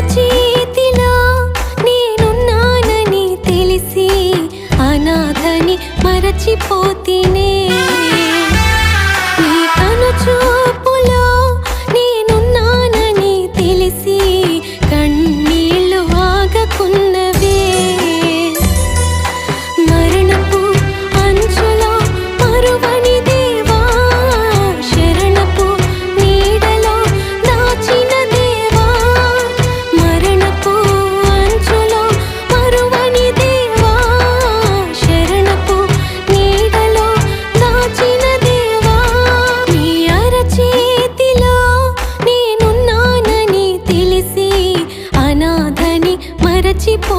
అరచేతిలో నేనున్నానని తెలిసి అనాథని మరచిపోతినే. నీ కనుచూపులో నేనున్నానని తెలిసి కన్నీళ్ళు ఆగకున్నవే. మరణపు అంచులో మరువని దేవా, శరణపు నీడలో దాచిన దేవా. మరణపు అంచులో మరువని దేవా, శరణపు నీడలో దాచిన దేవా. నీ అరచేతిలో నేనున్నానని తెలిసి అనాథని మరచిపో